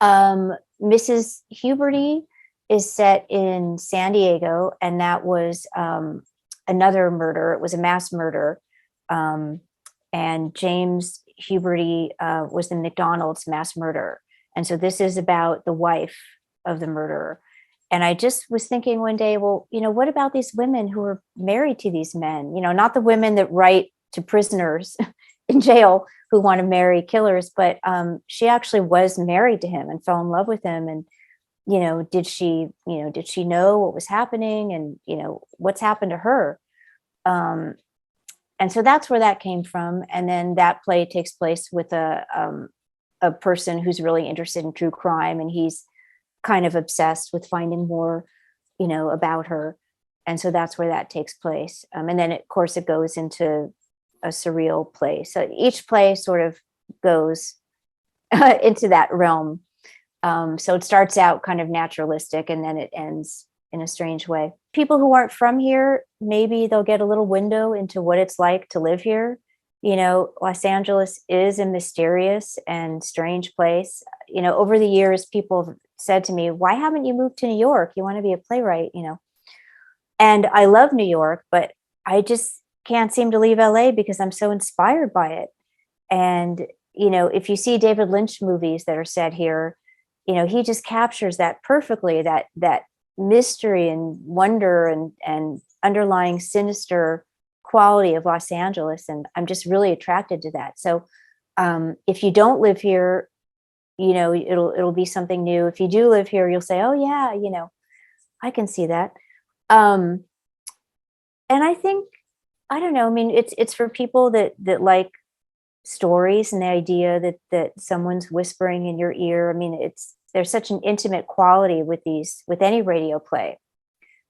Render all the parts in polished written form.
Mrs. Huberty is set in San Diego, and that was another murder. It was a mass murder. And James Huberty was the McDonald's mass murder. And so this is about the wife of the murderer. And I just was thinking one day, well, what about these women who are married to these men? Not the women that write to prisoners in jail who want to marry killers, but she actually was married to him and fell in love with him. And, did she know what was happening, and, what's happened to her? And so that's where that came from. And then that play takes place with a person who's really interested in true crime, and he's kind of obsessed with finding more, about her. And so that's where that takes place. And then, of course, it goes into a surreal play. So each play sort of goes into that realm. So it starts out kind of naturalistic, and then it ends in a strange way. People who aren't from here, maybe they'll get a little window into what it's like to live here. Los Angeles is a mysterious and strange place. Over the years, people have said to me, why haven't you moved to New York? You want to be a playwright, And I love New York, but I just can't seem to leave LA because I'm so inspired by it. And, if you see David Lynch movies that are set here, he just captures that perfectly, that mystery and wonder and underlying sinister quality of Los Angeles. And I'm just really attracted to that. So if you don't live here, it'll be something new. If you do live here, you'll say, oh yeah, I can see that. And I think, I don't know, I mean, it's for people that like stories and the idea that someone's whispering in your ear. I mean, there's such an intimate quality with any radio play,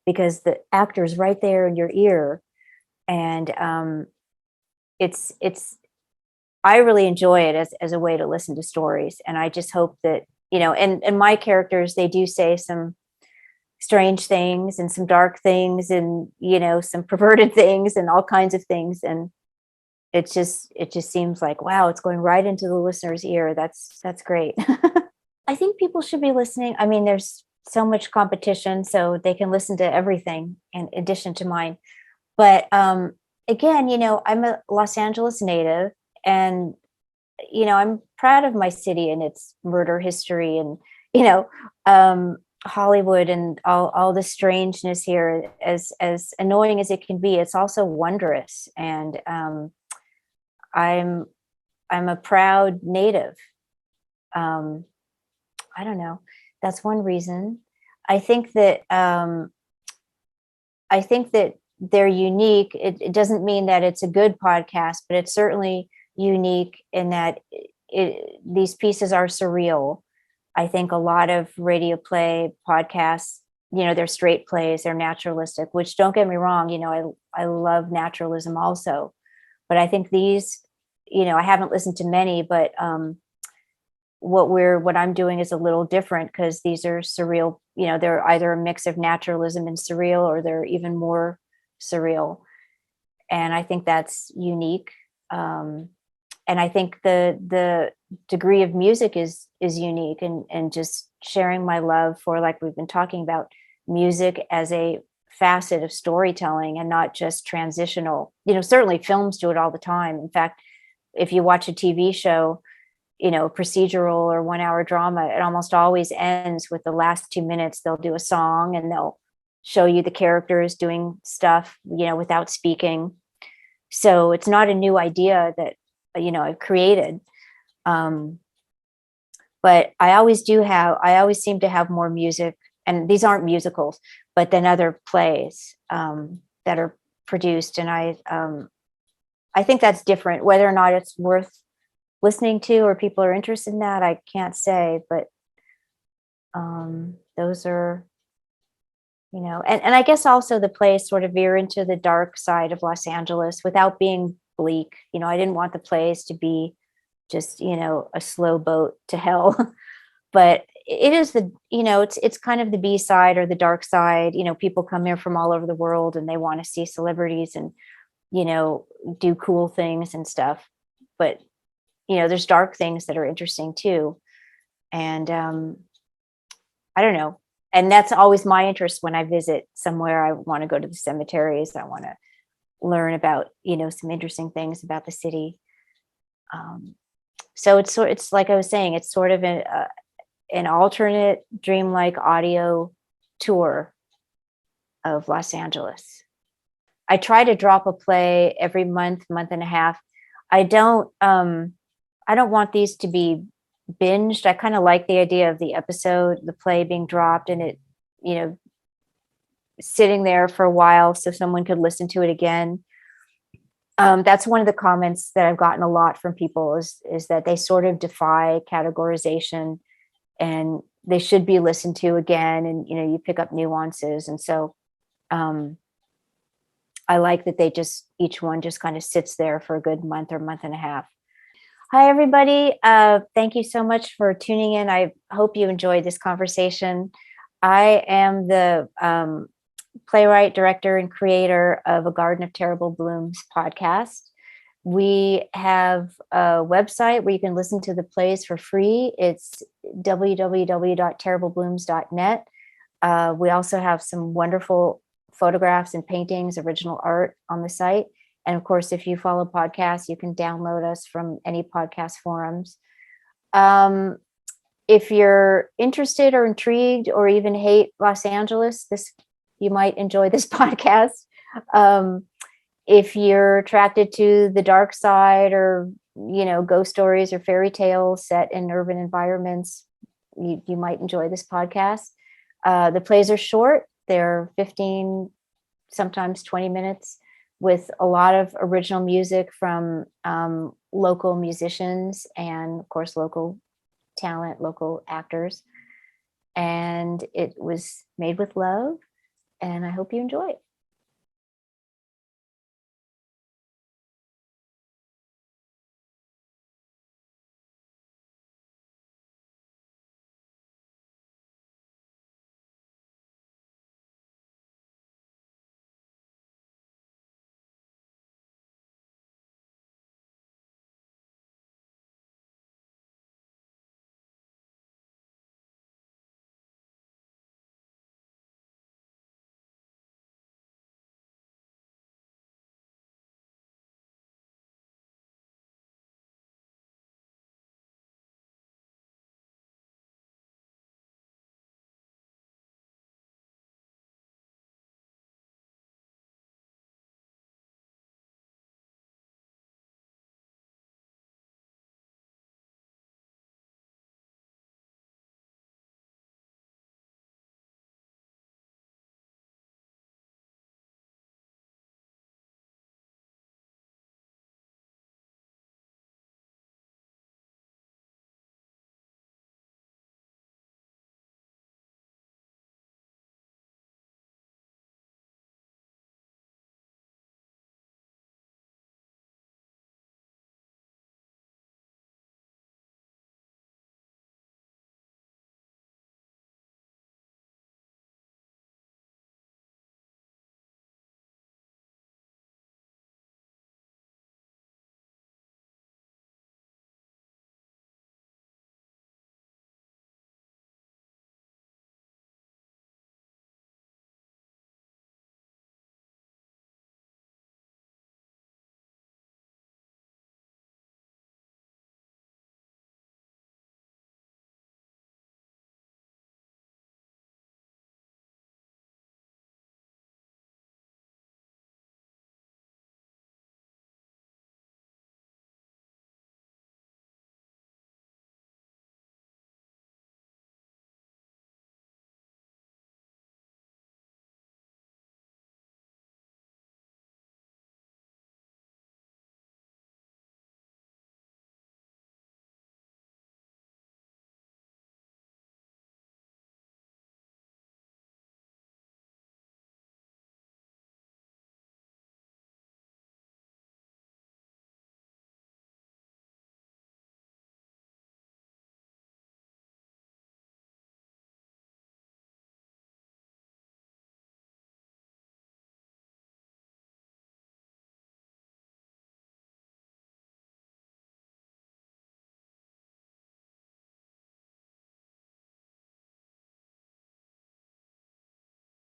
because the actor's right there in your ear. And I really enjoy it as a way to listen to stories. And I just hope that, and my characters, they do say some strange things and some dark things and, some perverted things and all kinds of things. And it just seems like, wow, it's going right into the listener's ear. That's great. I think people should be listening. I mean, there's so much competition, so they can listen to everything in addition to mine. But again, I'm a Los Angeles native, and, I'm proud of my city and its murder history, and, Hollywood and all the strangeness here. As annoying as it can be, it's also wondrous. And I'm a proud native. I don't know. That's one reason. I think that they're unique. It doesn't mean that it's a good podcast, but it's certainly unique in that these pieces are surreal. I think a lot of radio play podcasts, they're straight plays, they're naturalistic, which, don't get me wrong, I love naturalism also. But I think these, I haven't listened to many, but what I'm doing is a little different, because these are surreal. They're either a mix of naturalism and surreal, or they're even more surreal. And I think that's unique. And I think the degree of music is unique, and just sharing my love for, like we've been talking about, music as a facet of storytelling and not just transitional. Certainly films do it all the time. In fact, if you watch a TV show, procedural or 1 hour drama, it almost always ends with the last 2 minutes. They'll do a song and they'll show you the characters doing stuff, without speaking. So it's not a new idea that, I've created. But I always seem to have more music, and these aren't musicals, but then other plays that are produced. And I think that's different. Whether or not it's worth listening to or people are interested in that, I can't say, but those are, and I guess also the plays sort of veer into the dark side of Los Angeles without being bleak. I didn't want the plays to be just, a slow boat to hell, but it is it's kind of the B side or the dark side. People come here from all over the world and they want to see celebrities and, do cool things and stuff. But, there's dark things that are interesting too. And I don't know. And that's always my interest when I visit somewhere. I want to go to the cemeteries. I want to learn about, some interesting things about the city. So it's like I was saying, it's sort of an alternate dreamlike audio tour of Los Angeles. I try to drop a play every month and a half. I don't want these to be binged. I kind of like the idea of the play being dropped and it, sitting there for a while so someone could listen to it again. That's one of the comments that I've gotten a lot from people is that they sort of defy categorization and they should be listened to again. And, you pick up nuances. And so I like that each one just kind of sits there for a good month or month and a half. Hi, everybody. Thank you so much for tuning in. I hope you enjoyed this conversation. I am the playwright, director, and creator of A Garden of Terrible Blooms podcast. We have a website where you can listen to the plays for free. It's www.terribleblooms.net. We also have some wonderful photographs and paintings, original art on the site. And of course, if you follow podcasts, you can download us from any podcast forums. If you're interested or intrigued or even hate Los Angeles, you might enjoy this podcast. If you're attracted to the dark side or, ghost stories or fairy tales set in urban environments, you might enjoy this podcast. The plays are short. They're 15, sometimes 20 minutes with a lot of original music from local musicians and, of course, local talent, local actors. And it was made with love. And I hope you enjoy it.